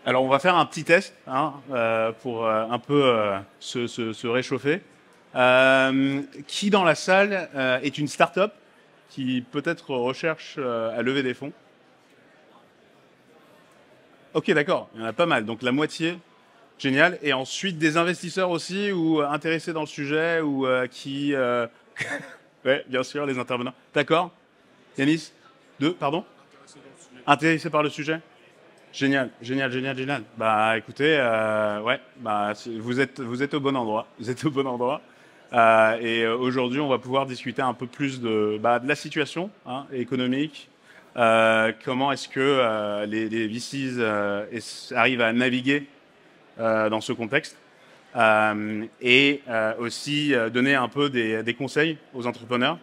Alors, on va faire un petit test hein, pour un peu se réchauffer. Qui dans la salle est une start-up qui peut-être recherche à lever des fonds? Ok, d'accord, il y en a pas mal, donc la moitié. Génial. Et ensuite, des investisseurs aussi ou intéressés dans le sujet ou qui... Ouais, bien sûr, les intervenants. D'accord. Yanis? Deux, pardon? Intéressés par le sujet? Génial, génial, génial, génial. Bah écoutez, ouais, bah, vous êtes au bon endroit. Vous êtes au bon endroit. Aujourd'hui, on va pouvoir discuter un peu plus de la situation hein, économique. Comment est-ce que les VCs arrivent à naviguer dans ce contexte aussi donner un peu des conseils aux entrepreneurs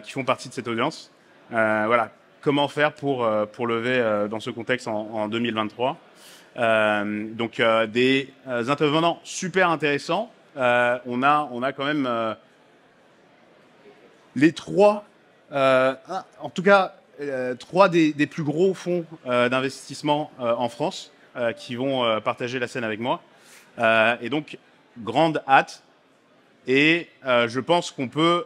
qui font partie de cette audience. Voilà, comment faire pour lever dans ce contexte en 2023. Des intervenants super intéressants. On a quand même les trois, en tout cas, trois des plus gros fonds d'investissement en France qui vont partager la scène avec moi. Et donc, grande hâte. Et je pense qu'on peut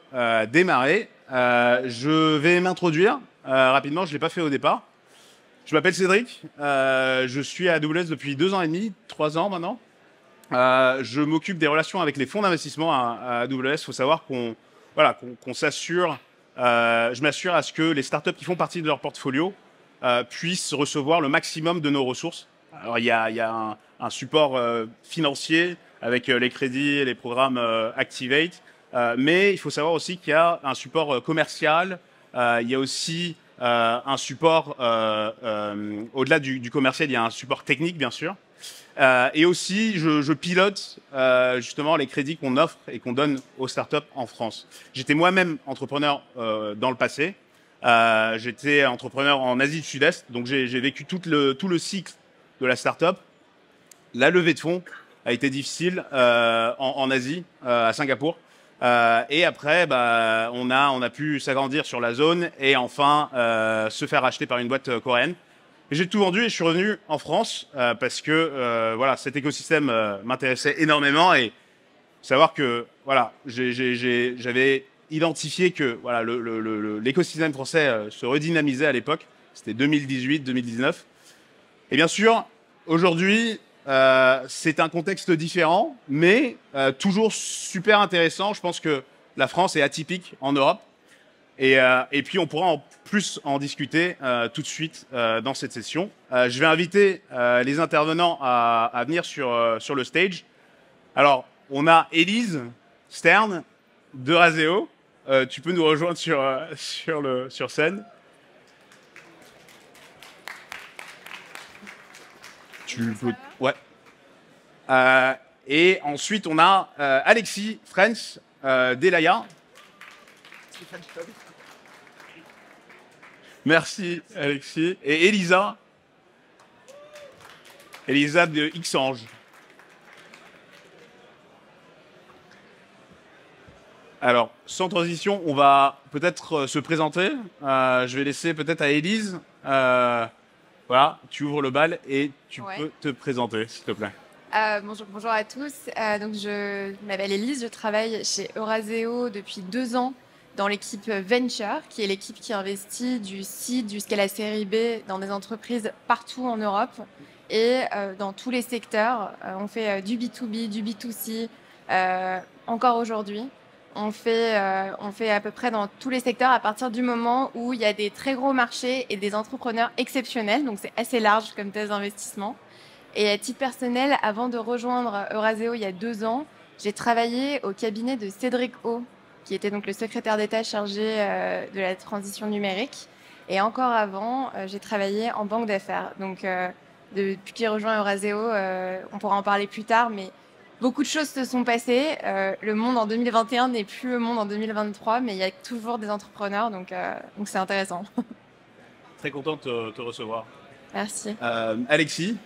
démarrer. Je vais m'introduire rapidement, je ne l'ai pas fait au départ. Je m'appelle Cédric, je suis à AWS depuis 2 ans et demi, 3 ans maintenant. Je m'occupe des relations avec les fonds d'investissement à AWS. Il faut savoir qu'on s'assure, je m'assure à ce que les startups qui font partie de leur portfolio puissent recevoir le maximum de nos ressources. Alors il y a un support financier avec les crédits et les programmes Activate, mais il faut savoir aussi qu'il y a un support commercial, il y a aussi un support, au-delà du commercial, il y a un support technique bien sûr. Et aussi, je pilote justement les crédits qu'on offre et qu'on donne aux startups en France. J'étais moi-même entrepreneur dans le passé. J'étais entrepreneur en Asie du Sud-Est, donc j'ai vécu tout le cycle de la startup. La levée de fonds a été difficile en Asie, à Singapour. Et après, on a pu s'agrandir sur la zone et enfin se faire acheter par une boîte coréenne. J'ai tout vendu et je suis revenu en France parce que voilà, cet écosystème m'intéressait énormément et savoir que voilà, j'avais identifié que voilà, l'écosystème français se redynamisait à l'époque. C'était 2018-2019. Et bien sûr, aujourd'hui, c'est un contexte différent, mais toujours super intéressant. Je pense que la France est atypique en Europe. Et puis, on pourra en plus en discuter tout de suite dans cette session. Je vais inviter les intervenants à venir sur le stage. Alors, on a Élise Stern de Razeo. Tu peux nous rejoindre sur scène. Tu peux... Ouais. Et ensuite, on a Alexis French d'Elaya. Merci, Alexis. Et Elisa de Xange. Alors, sans transition, on va peut-être se présenter. Je vais laisser peut-être à Élise. Voilà, tu ouvres le bal et tu peux te présenter, s'il te plaît. Bonjour à tous. Donc je m'appelle Élise, je travaille chez Euraseo depuis 2 ans dans l'équipe Venture, qui est l'équipe qui investit du seed jusqu'à la série B dans des entreprises partout en Europe et dans tous les secteurs. On fait du B2B, du B2C, encore aujourd'hui. On fait à peu près dans tous les secteurs à partir du moment où il y a des très gros marchés et des entrepreneurs exceptionnels. Donc c'est assez large comme thèse d'investissement. Et à titre personnel, avant de rejoindre Euraseo il y a 2 ans, j'ai travaillé au cabinet de Cédric O, qui était donc le secrétaire d'État chargé de la transition numérique. Et encore avant, j'ai travaillé en banque d'affaires. Donc depuis que j'ai rejoint Euraseo, on pourra en parler plus tard, mais beaucoup de choses se sont passées. Le monde en 2021 n'est plus le monde en 2023, mais il y a toujours des entrepreneurs, donc c'est intéressant. Très content de te recevoir. Merci. Alexis.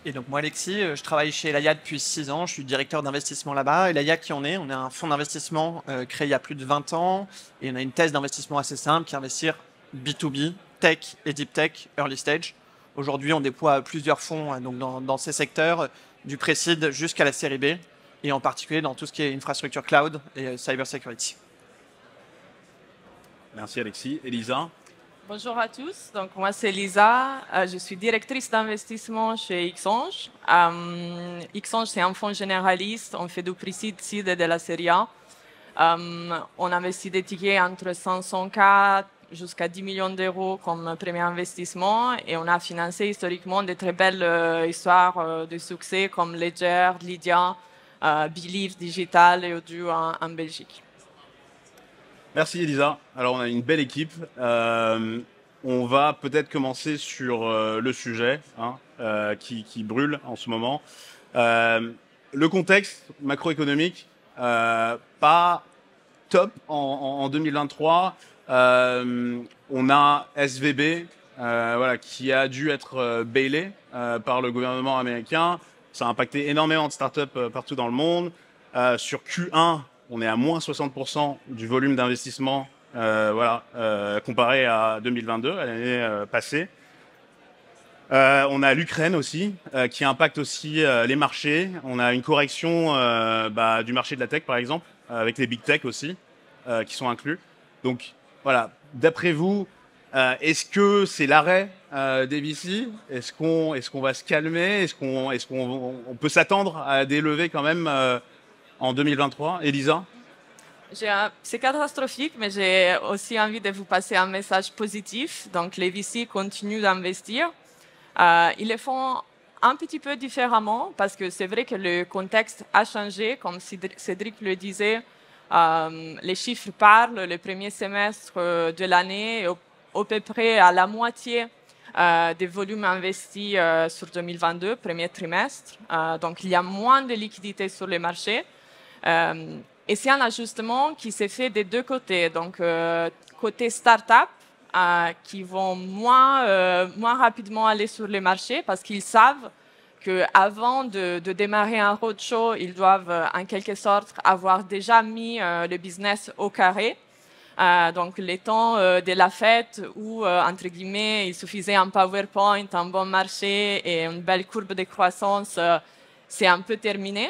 Et donc moi Alexis, je travaille chez Elaya depuis 6 ans, je suis directeur d'investissement là-bas. Elaya qui en est, on est un fonds d'investissement créé il y a plus de 20 ans et on a une thèse d'investissement assez simple qui est investir B2B, tech et deep tech, early stage. Aujourd'hui, on déploie plusieurs fonds donc dans ces secteurs, du pré-seed jusqu'à la série B, et en particulier dans tout ce qui est infrastructure cloud et cyber security. Merci Alexis. Elisa? Bonjour à tous, donc moi c'est Lisa, je suis directrice d'investissement chez Xange. Xange c'est un fonds généraliste, on fait du pre-seed, seed et de la série A. On investit des tickets entre 500K jusqu'à 10 millions d'euros comme premier investissement et on a financé historiquement de très belles histoires de succès comme Ledger, Lydia, Believe Digital et Odoo en Belgique. Merci Elisa. Alors on a une belle équipe. On va peut-être commencer sur le sujet qui brûle en ce moment. Le contexte macroéconomique, pas top en 2023. On a SVB voilà, qui a dû être bailé par le gouvernement américain. Ça a impacté énormément de startups partout dans le monde. Sur Q1, on est à moins 60% du volume d'investissement voilà, comparé à 2022, à l'année passée. On a l'Ukraine aussi, qui impacte aussi les marchés. On a une correction du marché de la tech, par exemple, avec les big tech aussi, qui sont inclus. Donc, voilà, d'après vous, est-ce que c'est l'arrêt des VC? Est-ce qu'on va se calmer? Est-ce qu'on peut s'attendre à des levées quand même en 2023? Elisa? C'est catastrophique, mais j'ai aussi envie de vous passer un message positif. Donc, les VC continuent d'investir. Ils le font un petit peu différemment parce que c'est vrai que le contexte a changé. Comme Cédric le disait, les chiffres parlent. Le premier semestre de l'année, à peu près à la moitié des volumes investis sur 2022, premier trimestre. Donc, il y a moins de liquidités sur les marchés. Et c'est un ajustement qui s'est fait des deux côtés. Donc, côté start-up, qui vont moins rapidement aller sur les marchés parce qu'ils savent qu'avant de démarrer un roadshow, ils doivent en quelque sorte avoir déjà mis le business au carré. Donc, les temps de la fête où, entre guillemets, il suffisait un PowerPoint, un bon marché et une belle courbe de croissance, c'est un peu terminé.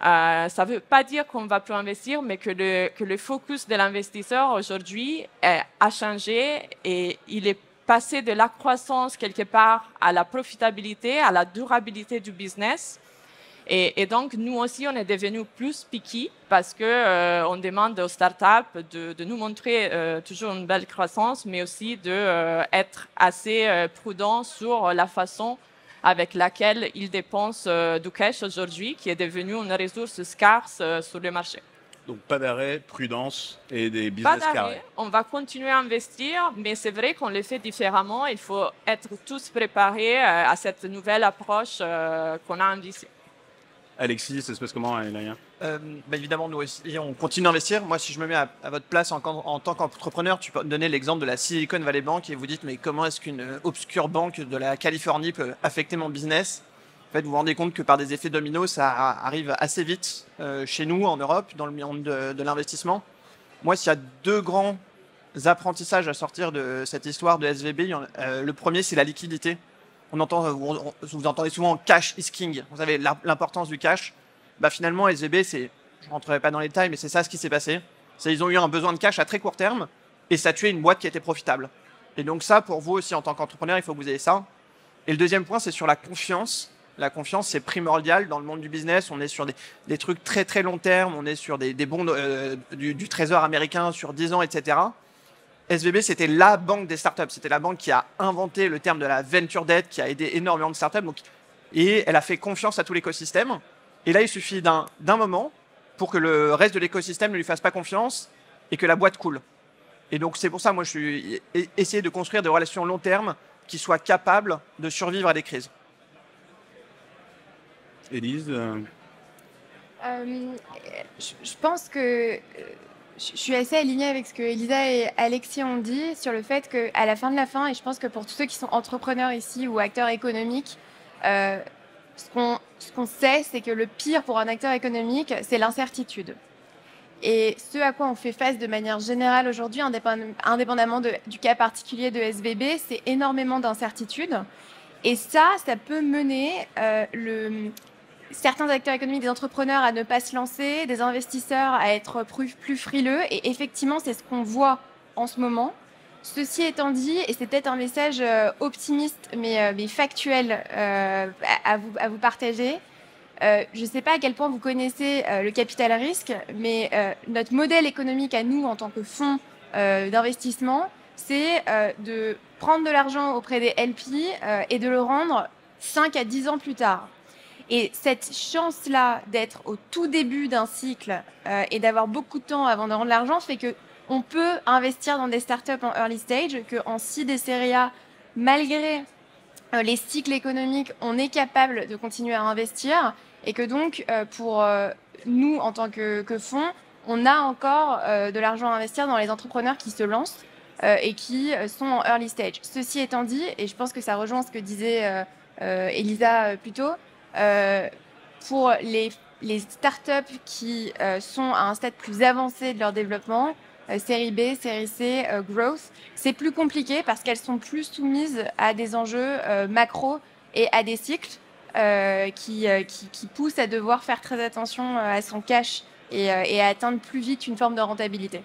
Ça ne veut pas dire qu'on ne va plus investir, mais que le focus de l'investisseur aujourd'hui a changé et il est passé de la croissance quelque part à la profitabilité, à la durabilité du business. Et donc, nous aussi, on est devenus plus picky parce qu'on demande aux startups de nous montrer toujours une belle croissance, mais aussi d'être assez prudents sur la façon avec laquelle ils dépensent du cash aujourd'hui, qui est devenu une ressource scarce sur le marché. Donc pas d'arrêt, prudence et des business carrés. On va continuer à investir, mais c'est vrai qu'on le fait différemment. Il faut être tous préparés à cette nouvelle approche qu'on a en VC. Alexis, ça se passe comment, Elia? Évidemment, nous aussi, on continue d'investir. Moi, si je me mets à votre place en tant qu'entrepreneur, tu peux donner l'exemple de la Silicon Valley Bank et vous dites, mais comment est-ce qu'une obscure banque de la Californie peut affecter mon business? En fait, vous vous rendez compte que par des effets dominos, ça arrive assez vite chez nous, en Europe, dans le monde de l'investissement. Moi, s'il y a deux grands apprentissages à sortir de cette histoire de SVB, le premier, c'est la liquidité. Vous entendez souvent cash is king. Vous savez l'importance du cash. Finalement, SVB, je ne rentrerai pas dans les détails, mais c'est ça ce qui s'est passé. Ils ont eu un besoin de cash à très court terme et ça a tué une boîte qui était profitable. Et donc ça, pour vous aussi en tant qu'entrepreneur, il faut que vous ayez ça. Et le deuxième point, c'est sur la confiance. La confiance, c'est primordial dans le monde du business. On est sur des trucs très très long terme. On est sur des bons du trésor américain sur 10 ans, etc. SVB, c'était la banque des startups. C'était la banque qui a inventé le terme de la venture debt, qui a aidé énormément de startups. Et elle a fait confiance à tout l'écosystème. Et là, il suffit d'un moment pour que le reste de l'écosystème ne lui fasse pas confiance et que la boîte coule. Et donc, c'est pour ça, moi, je suis essayer de construire des relations long terme qui soient capables de survivre à des crises. Élise Je pense que je suis assez alignée avec ce que Elisa et Alexis ont dit sur le fait qu'à la fin de la fin, et je pense que pour tous ceux qui sont entrepreneurs ici ou acteurs économiques, ce qu'on sait, c'est que le pire pour un acteur économique, c'est l'incertitude. Et ce à quoi on fait face de manière générale aujourd'hui, indépendamment du cas particulier de SVB, c'est énormément d'incertitudes. Et ça peut mener certains acteurs économiques, des entrepreneurs à ne pas se lancer, des investisseurs à être plus frileux. Et effectivement, c'est ce qu'on voit en ce moment. Ceci étant dit, et c'est peut-être un message optimiste mais factuel à vous partager, je ne sais pas à quel point vous connaissez le capital risque, mais notre modèle économique à nous en tant que fonds d'investissement, c'est de prendre de l'argent auprès des LP et de le rendre 5 à 10 ans plus tard. Et cette chance-là d'être au tout début d'un cycle et d'avoir beaucoup de temps avant de rendre l'argent fait qu'on peut investir dans des startups en early stage, qu'en seed et série A, malgré les cycles économiques, on est capable de continuer à investir et que donc pour nous en tant que fonds, on a encore de l'argent à investir dans les entrepreneurs qui se lancent et qui sont en early stage. Ceci étant dit, et je pense que ça rejoint ce que disait Elisa plus tôt, pour les startups qui sont à un stade plus avancé de leur développement, série B, série C, growth, c'est plus compliqué parce qu'elles sont plus soumises à des enjeux macro et à des cycles qui poussent à devoir faire très attention à son cash et à atteindre plus vite une forme de rentabilité.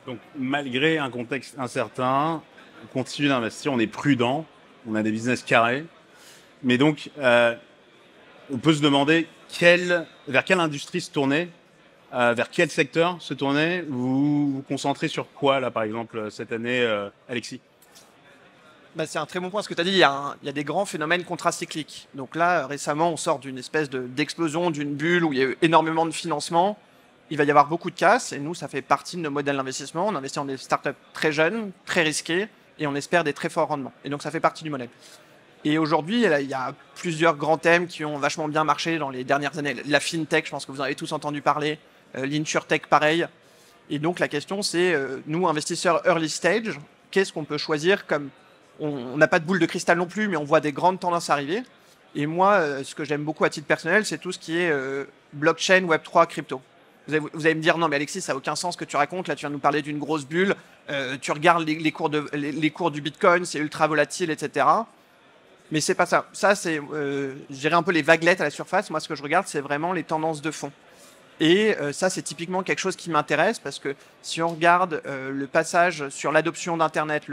Donc, malgré un contexte incertain, on continue d'investir, on est prudent, on a des business carrés. Mais donc, on peut se demander vers quelle industrie se tourner, vers quel secteur se tourner. Vous vous concentrez sur quoi, là, par exemple, cette année, Alexis? C'est un très bon point ce que tu as dit. Il y a des grands phénomènes contracycliques. Donc là, récemment, on sort d'une espèce d'explosion, d'une bulle où il y a eu énormément de financement. Il va y avoir beaucoup de casse. Et nous, ça fait partie de nos modèles d'investissement. On investit dans des startups très jeunes, très risquées, et on espère des très forts rendements. Et donc, ça fait partie du modèle. Et aujourd'hui, il y a plusieurs grands thèmes qui ont vachement bien marché dans les dernières années. La fintech, je pense que vous en avez tous entendu parler. L'insurtech, pareil. Et donc, la question, c'est, nous, investisseurs early stage, qu'est-ce qu'on peut choisir comme... On n'a pas de boule de cristal non plus, mais on voit des grandes tendances arriver. Et moi, ce que j'aime beaucoup à titre personnel, c'est tout ce qui est blockchain, Web3, crypto. Vous allez me dire, non, mais Alexis, ça n'a aucun sens ce que tu racontes. Là, tu viens de nous parler d'une grosse bulle. Tu regardes les cours du Bitcoin, c'est ultra volatile, etc. Mais c'est pas ça. Ça, c'est, je dirais, un peu les vaguelettes à la surface. Moi, ce que je regarde, c'est vraiment les tendances de fond. Et ça, c'est typiquement quelque chose qui m'intéresse parce que si on regarde le passage sur l'adoption d'Internet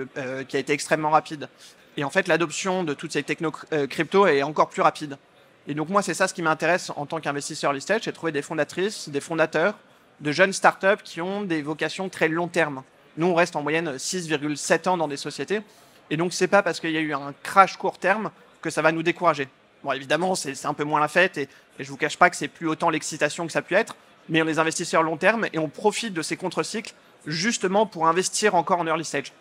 qui a été extrêmement rapide, et en fait, l'adoption de toutes ces techno crypto est encore plus rapide. Et donc, moi, c'est ça ce qui m'intéresse en tant qu'investisseur early stage, c'est trouver des fondatrices, des fondateurs de jeunes startups qui ont des vocations très long terme. Nous, on reste en moyenne 6,7 ans dans des sociétés. Et donc, c'est pas parce qu'il y a eu un crash court terme que ça va nous décourager. Bon, évidemment, c'est un peu moins la fête et je vous cache pas que c'est plus autant l'excitation que ça a pu être, mais on est des investisseurs long terme et on profite de ces contre-cycles justement pour investir encore en early stage.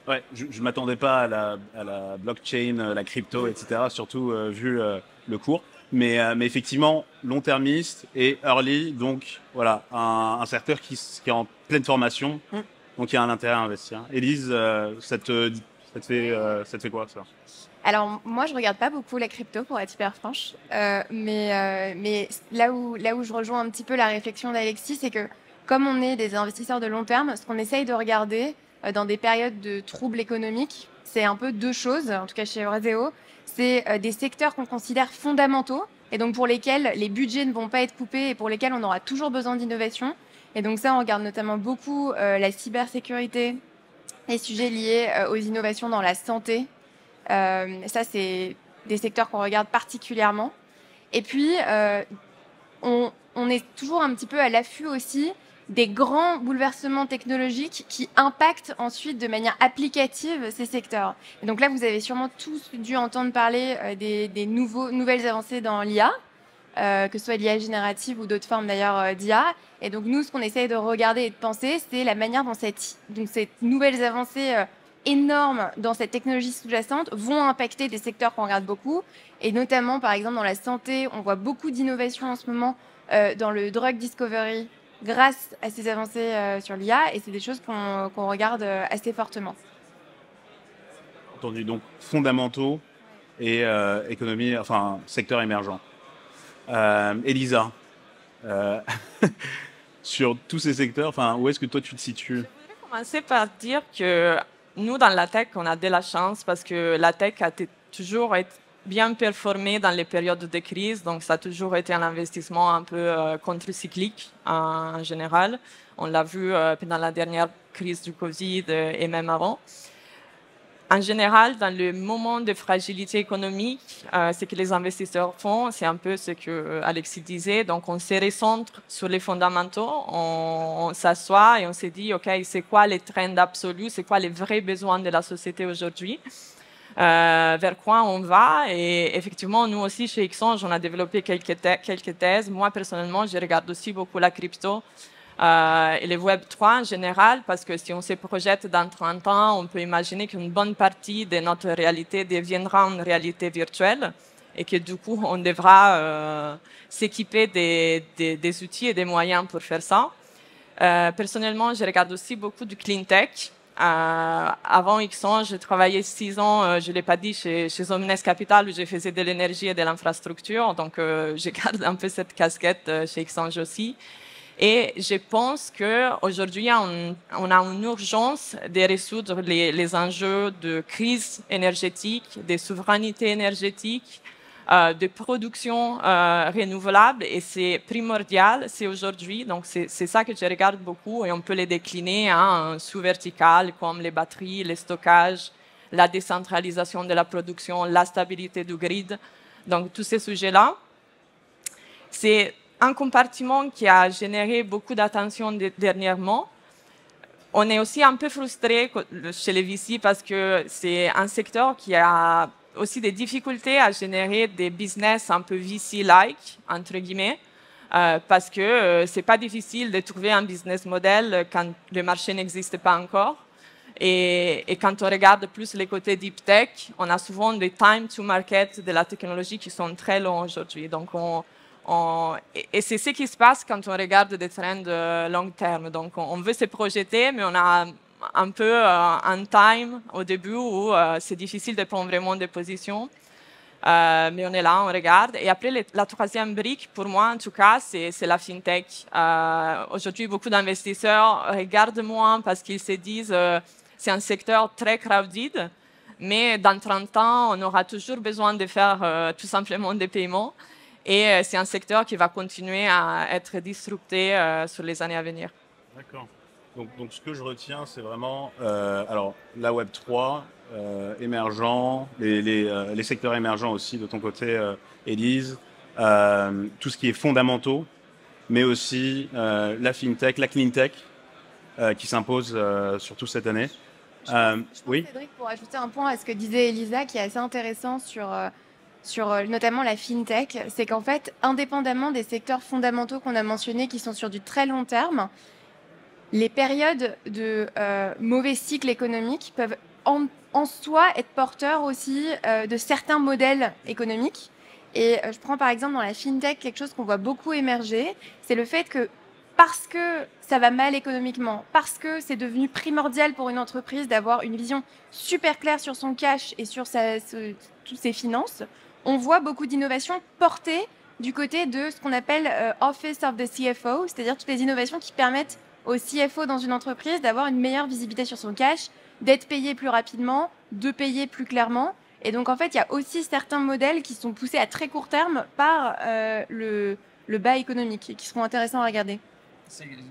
Ouais, je ne m'attendais pas à la blockchain, la crypto, etc., surtout vu le cours. Mais effectivement, long-termiste et early, donc voilà, un secteur qui est en pleine formation, donc il y a un intérêt à investir. Élise, ça te fait quoi, ça? Alors moi, je regarde pas beaucoup la crypto pour être hyper franche, mais là où je rejoins un petit peu la réflexion d'Alexis, c'est que comme on est des investisseurs de long terme, ce qu'on essaye de regarder dans des périodes de troubles économiques, c'est un peu deux choses, en tout cas chez Euraseo. C'est des secteurs qu'on considère fondamentaux et donc pour lesquels les budgets ne vont pas être coupés et pour lesquels on aura toujours besoin d'innovation. Et donc ça, on regarde notamment beaucoup la cybersécurité, les sujets liés aux innovations dans la santé. Ça, c'est des secteurs qu'on regarde particulièrement. Et puis, on est toujours un petit peu à l'affût aussi des grands bouleversements technologiques qui impactent ensuite de manière applicative ces secteurs. Et donc là, vous avez sûrement tous dû entendre parler des nouvelles avancées dans l'IA, que ce soit l'IA générative ou d'autres formes d'ailleurs d'IA. Et donc nous, ce qu'on essaye de regarder et de penser, c'est la manière dont ces nouvelles avancées énormes dans cette technologie sous-jacente vont impacter des secteurs qu'on regarde beaucoup. Et notamment, par exemple, dans la santé, on voit beaucoup d'innovations en ce moment dans le drug discovery, grâce à ces avancées sur l'IA, et c'est des choses qu'on regarde assez fortement. Entendu, donc fondamentaux et économie, enfin secteur émergent. Elisa, sur tous ces secteurs, enfin où est-ce que toi tu te situes? Je voudrais commencer par dire que nous, dans la tech, on a de la chance parce que la tech a été toujours bien performé dans les périodes de crise. Donc, ça a toujours été un investissement un peu contre-cyclique en général. On l'a vu pendant la dernière crise du Covid et même avant. En général, dans le moment de fragilité économique, ce que les investisseurs font, c'est un peu ce que Alexis disait. Donc, on se recentre sur les fondamentaux, on s'assoit et on se dit, OK, c'est quoi les trends absolus, c'est quoi les vrais besoins de la société aujourd'hui, vers quoi on va. Et effectivement, nous aussi, chez Xange, on a développé quelques thèses. Moi, personnellement, je regarde aussi beaucoup la crypto. Et le Web 3 en général, parce que si on se projette dans 30 ans, on peut imaginer qu'une bonne partie de notre réalité deviendra une réalité virtuelle et que du coup, on devra s'équiper des outils et des moyens pour faire ça. Personnellement, je regarde aussi beaucoup du clean tech. Avant Xange, j'ai travaillé 6 ans, je ne l'ai pas dit, chez Omnes Capital, où je faisais de l'énergie et de l'infrastructure. Donc, je garde un peu cette casquette chez Xange aussi. Et je pense qu'aujourd'hui, on a une urgence de résoudre les enjeux de crise énergétique, de souveraineté énergétique, de production renouvelable. Et c'est primordial, c'est aujourd'hui. Donc, c'est ça que je regarde beaucoup. Et on peut les décliner en sous-verticales comme les batteries, le stockage, la décentralisation de la production, la stabilité du grid. Donc, tous ces sujets-là. C'est un compartiment qui a généré beaucoup d'attention dernièrement. On est aussi un peu frustré chez les VC parce que c'est un secteur qui a aussi des difficultés à générer des business un peu VC-like, entre guillemets, parce que c'est pas difficile de trouver un business model quand le marché n'existe pas encore. Et quand on regarde plus les côtés deep tech, on a souvent des time to market de la technologie qui sont très longs aujourd'hui. Donc, et c'est ce qui se passe quand on regarde des trends long terme. Donc, on veut se projeter, mais on a un peu un time au début où c'est difficile de prendre vraiment des positions. Mais on est là, on regarde. Et après, la troisième brique, pour moi en tout cas, c'est la fintech. Aujourd'hui, beaucoup d'investisseurs regardent moins parce qu'ils se disent c'est un secteur très crowded, mais dans 30 ans, on aura toujours besoin de faire tout simplement des paiements. Et c'est un secteur qui va continuer à être disrupté sur les années à venir. D'accord. Donc, ce que je retiens, c'est vraiment alors, la Web 3, émergent, les secteurs émergents aussi, de ton côté, Élise, tout ce qui est fondamentaux, mais aussi la FinTech, la CleanTech, qui s'impose surtout cette année. Oui. Cédric, pour ajouter un point à ce que disait Elisa, qui est assez intéressant sur notamment la FinTech, c'est qu'en fait, indépendamment des secteurs fondamentaux qu'on a mentionnés, qui sont sur du très long terme, les périodes de mauvais cycle économique peuvent en soi être porteurs aussi de certains modèles économiques. Et je prends par exemple dans la FinTech quelque chose qu'on voit beaucoup émerger, c'est le fait que parce que ça va mal économiquement, parce que c'est devenu primordial pour une entreprise d'avoir une vision super claire sur son cash et sur toutes ses finances, on voit beaucoup d'innovations portées du côté de ce qu'on appelle Office of the CFO, c'est-à-dire toutes les innovations qui permettent au CFO dans une entreprise d'avoir une meilleure visibilité sur son cash, d'être payé plus rapidement, de payer plus clairement. Et donc, en fait, il y a aussi certains modèles qui sont poussés à très court terme par le bas économique et qui seront intéressants à regarder.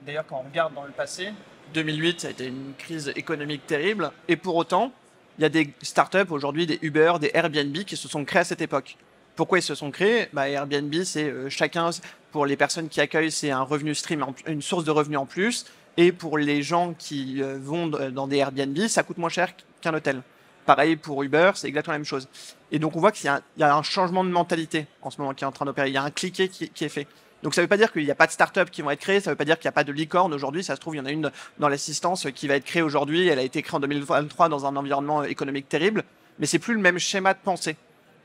D'ailleurs, quand on regarde dans le passé, 2008, ça a été une crise économique terrible. Et pour autant, il y a des startups aujourd'hui, des Uber, des Airbnb qui se sont créés à cette époque. Pourquoi ils se sont créés? Airbnb, c'est chacun, pour les personnes qui accueillent, c'est un revenu stream, une source de revenus en plus. Et pour les gens qui vont dans des Airbnb, ça coûte moins cher qu'un hôtel. Pareil pour Uber, c'est exactement la même chose. Et donc on voit qu'il y a un changement de mentalité en ce moment qui est en train d'opérer. Il y a un cliquet qui est fait. Donc ça ne veut pas dire qu'il n'y a pas de start-up qui vont être créées, ça ne veut pas dire qu'il n'y a pas de licorne aujourd'hui. Ça se trouve, il y en a une dans l'assistance qui va être créée aujourd'hui. Elle a été créée en 2023 dans un environnement économique terrible. Mais c'est plus le même schéma de pensée.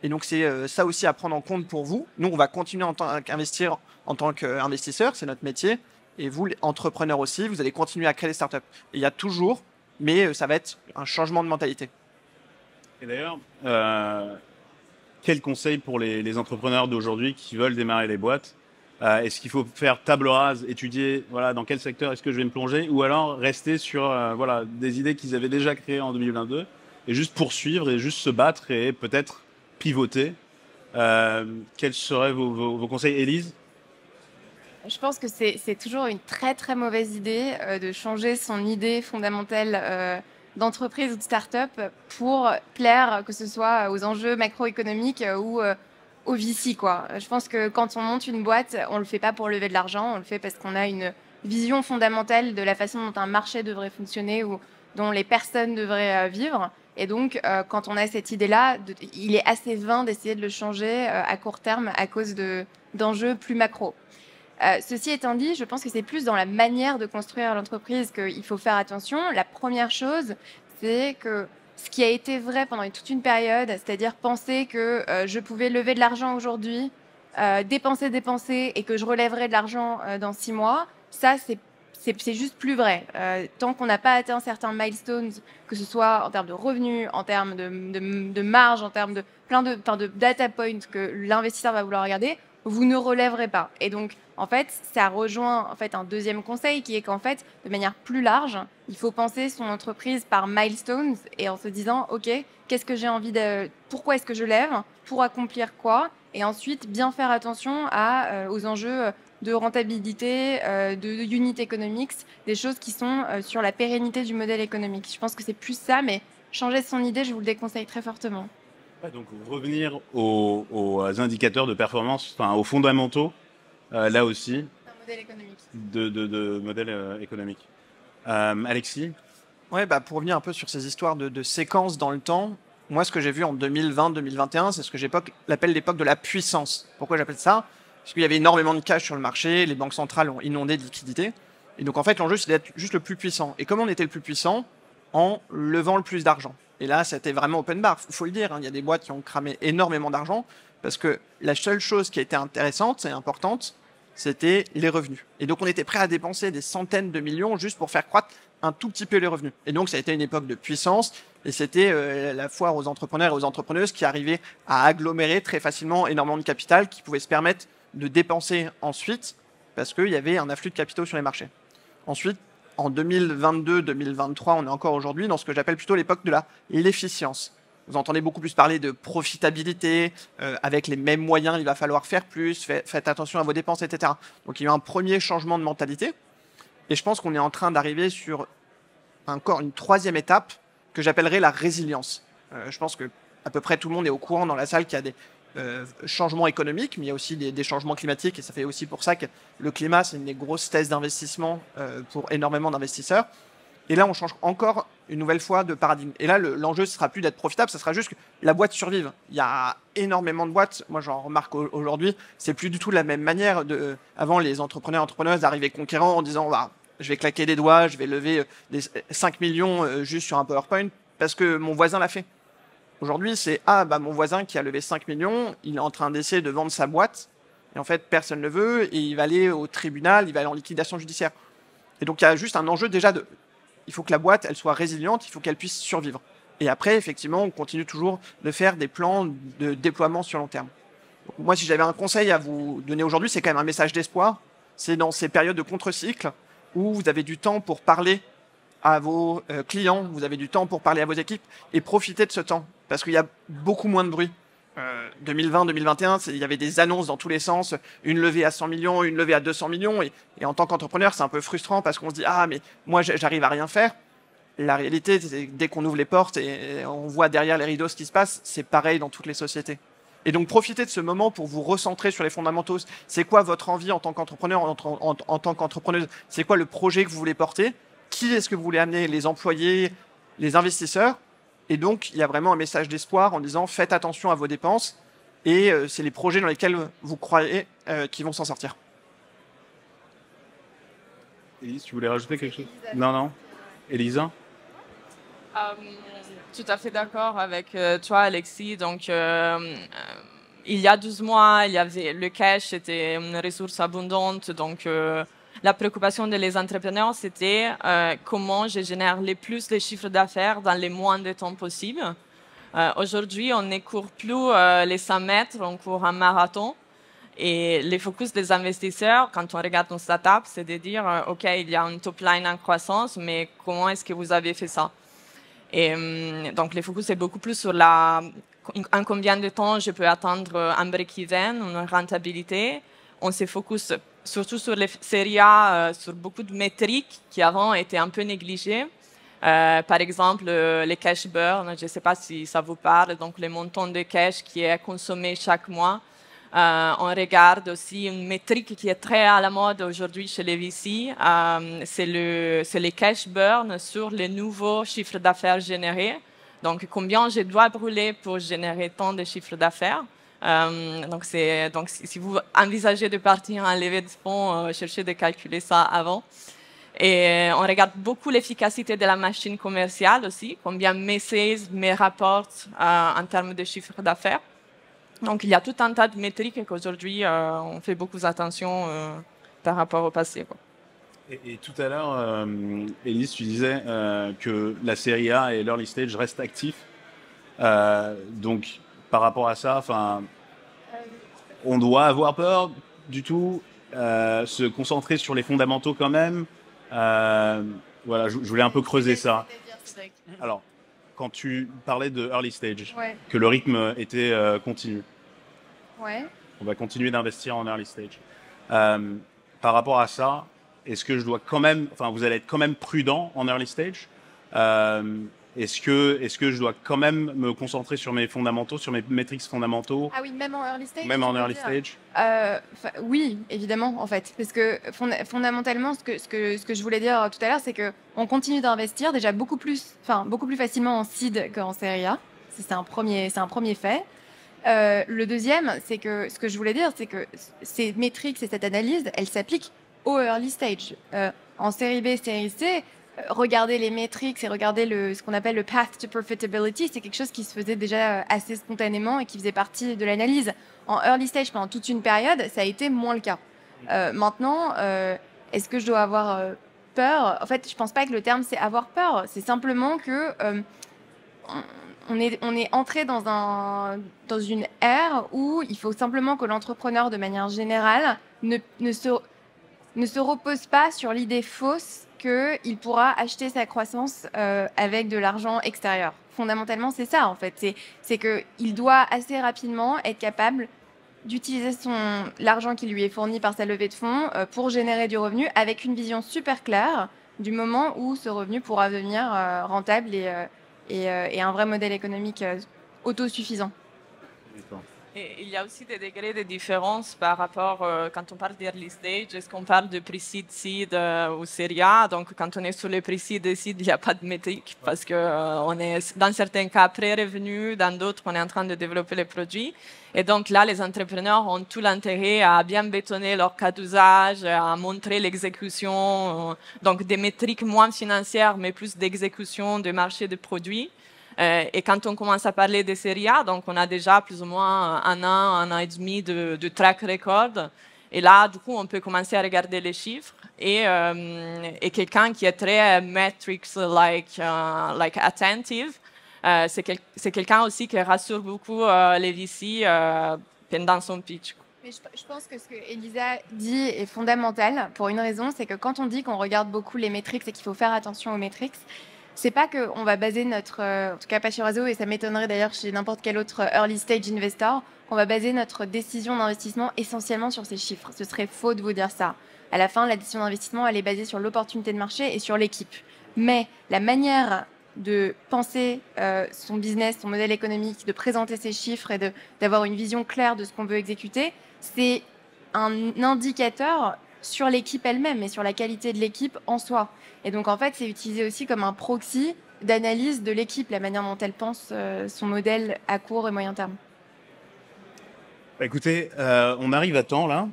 Et donc c'est ça aussi à prendre en compte pour vous. Nous, on va continuer à investir en tant qu'investisseurs, c'est notre métier. Et vous, les entrepreneurs aussi, vous allez continuer à créer des startups. Et il y a toujours, mais ça va être un changement de mentalité. Et d'ailleurs, quel conseil pour les entrepreneurs d'aujourd'hui qui veulent démarrer les boîtes? Est-ce qu'il faut faire table rase, étudier dans quel secteur est-ce que je vais me plonger, ou alors rester sur des idées qu'ils avaient déjà créées en 2022 et juste poursuivre et juste se battre et peut-être pivoter. Quels seraient vos conseils, Élise? Je pense que c'est toujours une très très mauvaise idée de changer son idée fondamentale d'entreprise ou de start-up pour plaire, que ce soit aux enjeux macroéconomiques ou aux VC, quoi. Je pense que quand on monte une boîte, on le fait pas pour lever de l'argent, on le fait parce qu'on a une vision fondamentale de la façon dont un marché devrait fonctionner ou dont les personnes devraient vivre. Et donc, quand on a cette idée-là, il est assez vain d'essayer de le changer à court terme à cause d'enjeux plus macro. Ceci étant dit, je pense que c'est plus dans la manière de construire l'entreprise qu'il faut faire attention. La première chose, c'est que ce qui a été vrai pendant toute une période, c'est-à-dire penser que je pouvais lever de l'argent aujourd'hui, dépenser, et que je relèverais de l'argent dans 6 mois, ça, c'est juste plus vrai. Tant qu'on n'a pas atteint certains milestones, que ce soit en termes de revenus, en termes de marge, en termes de plein de data points que l'investisseur va vouloir regarder, vous ne relèverez pas. Et donc, en fait, ça rejoint un deuxième conseil qui est qu'en fait, de manière plus large, il faut penser son entreprise par milestones et en se disant, OK, qu'est-ce que j'ai envie de... Pourquoi est-ce que je lève? Pour accomplir quoi? Et ensuite, bien faire attention aux enjeux de rentabilité, de unit economics, des choses qui sont sur la pérennité du modèle économique. Je pense que c'est plus ça, mais changer son idée, je vous le déconseille très fortement. Donc revenir aux indicateurs de performance, enfin aux fondamentaux, là aussi, Un modèle économique. de modèle économique. Alexis? Ouais, bah, pour revenir un peu sur ces histoires de séquences dans le temps, moi, ce que j'ai vu en 2020-2021, c'est ce que j'appelle l'époque de la puissance. Pourquoi j'appelle ça? Parce qu'il y avait énormément de cash sur le marché, les banques centrales ont inondé de liquidités. Et donc, en fait, l'enjeu, c'est d'être juste le plus puissant. Et comment on était le plus puissant? En levant le plus d'argent. Et là, c'était vraiment open bar. Il faut le dire, hein, il y a des boîtes qui ont cramé énormément d'argent parce que la seule chose qui a été intéressante et importante, c'était les revenus. Et donc, on était prêt à dépenser des centaines de millions juste pour faire croître un tout petit peu les revenus. Et donc, ça a été une époque de puissance et c'était la foire aux entrepreneurs et aux entrepreneuses qui arrivaient à agglomérer très facilement énormément de capital qui pouvait se permettre de dépenser ensuite parce qu'il y avait un afflux de capitaux sur les marchés. Ensuite, en 2022-2023, on est encore aujourd'hui dans ce que j'appelle plutôt l'époque de l'efficience. Vous entendez beaucoup plus parler de profitabilité, avec les mêmes moyens, il va falloir faire plus, faites attention à vos dépenses, etc. Donc il y a eu un premier changement de mentalité. Et je pense qu'on est en train d'arriver sur encore une troisième étape que j'appellerais la résilience. Je pense que à peu près tout le monde est au courant dans la salle qu'il y a des changements économiques, mais il y a aussi des changements climatiques, et ça fait aussi pour ça que le climat, c'est une des grosses thèses d'investissement pour énormément d'investisseurs. Et là, on change encore une nouvelle fois de paradigme. Et là, l'enjeu ne sera plus d'être profitable, ça sera juste que la boîte survive. Il y a énormément de boîtes, moi j'en remarque aujourd'hui, c'est plus du tout de la même manière. Avant, les entrepreneuses arrivaient conquérants en disant bah, je vais claquer des doigts, je vais lever 5 millions juste sur un PowerPoint parce que mon voisin l'a fait. Aujourd'hui, c'est mon voisin qui a levé 5 millions, il est en train d'essayer de vendre sa boîte, et en fait, personne ne le veut, et il va aller au tribunal, il va aller en liquidation judiciaire. Et donc, il y a juste un enjeu déjà il faut que la boîte, elle soit résiliente, il faut qu'elle puisse survivre. Et après, effectivement, on continue toujours de faire des plans de déploiement sur long terme. Donc, moi, si j'avais un conseil à vous donner aujourd'hui, c'est quand même un message d'espoir. C'est dans ces périodes de contre-cycle où vous avez du temps pour parler à vos clients, vous avez du temps pour parler à vos équipes et profitez de ce temps parce qu'il y a beaucoup moins de bruit. 2020-2021, il y avait des annonces dans tous les sens, une levée à 100 millions, une levée à 200 millions et en tant qu'entrepreneur, c'est un peu frustrant parce qu'on se dit mais moi j'arrive à rien faire. La réalité, c'est que dès qu'on ouvre les portes et on voit derrière les rideaux ce qui se passe, c'est pareil dans toutes les sociétés. Et donc profitez de ce moment pour vous recentrer sur les fondamentaux. C'est quoi votre envie en tant qu'entrepreneur, en tant qu'entrepreneuse? C'est quoi le projet que vous voulez porter? Qui est-ce que vous voulez amener? Les employés, les investisseurs? Et donc, il y a vraiment un message d'espoir en disant faites attention à vos dépenses et c'est les projets dans lesquels vous croyez qui vont s'en sortir. Élise, tu voulais rajouter quelque chose? Non. Elisa? Tout à fait d'accord avec toi, Alexis. Donc, il y a 12 mois, le cash était une ressource abondante. Donc, la préoccupation des entrepreneurs, c'était comment je génère le plus de chiffres d'affaires dans le moins de temps possible. Aujourd'hui, on ne court plus les 100 mètres, on court un marathon. Et le focus des investisseurs, quand on regarde une startup, c'est de dire, OK, il y a une top line en croissance, mais comment est-ce que vous avez fait ça? Et donc, le focus est beaucoup plus sur la en combien de temps je peux atteindre un break-even, une rentabilité. On se focus surtout sur les séries A, sur beaucoup de métriques qui avant étaient un peu négligées. Par exemple, les cash burn, je ne sais pas si ça vous parle, donc le montant de cash qui est consommé chaque mois. On regarde aussi une métrique qui est très à la mode aujourd'hui chez les VC, c'est les cash burn sur les nouveaux chiffres d'affaires générés. Donc, combien je dois brûler pour générer tant de chiffres d'affaires. Donc, si vous envisagez de partir en levée de fonds, cherchez de calculer ça avant. Et on regarde beaucoup l'efficacité de la machine commerciale aussi, combien mes sales me rapportent en termes de chiffre d'affaires. Donc, il y a tout un tas de métriques qu'aujourd'hui, on fait beaucoup attention par rapport au passé, quoi. Et tout à l'heure, Élise, tu disais que la série A et l'early stage restent actifs. Donc, par rapport à ça, on doit avoir peur du tout, se concentrer sur les fondamentaux quand même. Voilà, je voulais un peu creuser ça. Alors, quand tu parlais de early stage, Ouais. que le rythme était continu, Ouais. on va continuer d'investir en early stage. Par rapport à ça, est-ce que je dois quand même, vous allez être quand même prudent en early stage? Est-ce que je dois quand même me concentrer sur mes fondamentaux, sur mes metrics fondamentaux? Ah oui, même en early stage. Même en tu veux early dire stage? Oui, évidemment, en fait. Parce que fondamentalement, ce que je voulais dire tout à l'heure, c'est qu'on continue d'investir déjà beaucoup plus facilement en seed qu'en série A. C'est un premier fait. Le deuxième, c'est que ce que je voulais dire, c'est que ces métriques et cette analyse, elle s'applique au early stage. En série B, série C, regarder les métriques et regarder ce qu'on appelle le path to profitability, c'est quelque chose qui se faisait déjà assez spontanément et qui faisait partie de l'analyse. En early stage, pendant toute une période, ça a été moins le cas. Maintenant, est-ce que je dois avoir peur? En fait, je pense pas que le terme c'est avoir peur. C'est simplement que on est entré dans une ère où il faut simplement que l'entrepreneur, de manière générale, ne se repose pas sur l'idée fausse qu'il pourra acheter sa croissance avec de l'argent extérieur. Fondamentalement, c'est ça, en fait. C'est qu'il doit assez rapidement être capable d'utiliser l'argent qui lui est fourni par sa levée de fonds pour générer du revenu avec une vision super claire du moment où ce revenu pourra devenir rentable et un vrai modèle économique autosuffisant. Et il y a aussi des degrés de différence par rapport, quand on parle d'early stage, est-ce qu'on parle de pre-seed, seed ou série A? Donc, quand on est sur le pre-seed et seed, il n'y a pas de métrique parce qu'on est, dans certains cas, pré-revenu, dans d'autres, on est en train de développer les produits. Et donc là, les entrepreneurs ont tout l'intérêt à bien bétonner leur cas d'usage, à montrer l'exécution, donc des métriques moins financières, mais plus d'exécution de marché de produits. Et quand on commence à parler des séries A, donc on a déjà plus ou moins un an et demi de track record. Et là, du coup, on peut commencer à regarder les chiffres. Et quelqu'un qui est très metrics-like attentive, c'est quelqu'un aussi qui rassure beaucoup les VC pendant son pitch. Mais je pense que ce que Elisa dit est fondamental pour une raison, c'est que quand on dit qu'on regarde beaucoup les métriques et qu'il faut faire attention aux métriques, c'est pas qu'on va baser notre, en tout cas pas chez Orazeo, et ça m'étonnerait d'ailleurs chez n'importe quel autre early stage investor, qu'on va baser notre décision d'investissement essentiellement sur ces chiffres. Ce serait faux de vous dire ça. À la fin, la décision d'investissement, elle est basée sur l'opportunité de marché et sur l'équipe. Mais la manière de penser son business, son modèle économique, de présenter ses chiffres et d'avoir une vision claire de ce qu'on veut exécuter, c'est un indicateur sur l'équipe elle-même et sur la qualité de l'équipe en soi. Et donc, en fait, c'est utilisé aussi comme un proxy d'analyse de l'équipe, la manière dont elle pense son modèle à court et moyen terme. Écoutez, on arrive à temps là.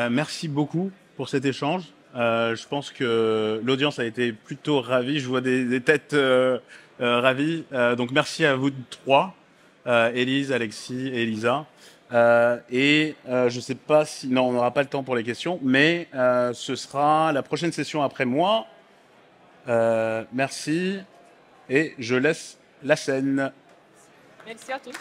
Merci beaucoup pour cet échange. Je pense que l'audience a été plutôt ravie. Je vois des têtes ravies. Donc merci à vous trois, Élise, Alexis et Elisa. Je ne sais pas si... Non, on n'aura pas le temps pour les questions, mais ce sera la prochaine session après moi. Merci et je laisse la scène. Merci à tous.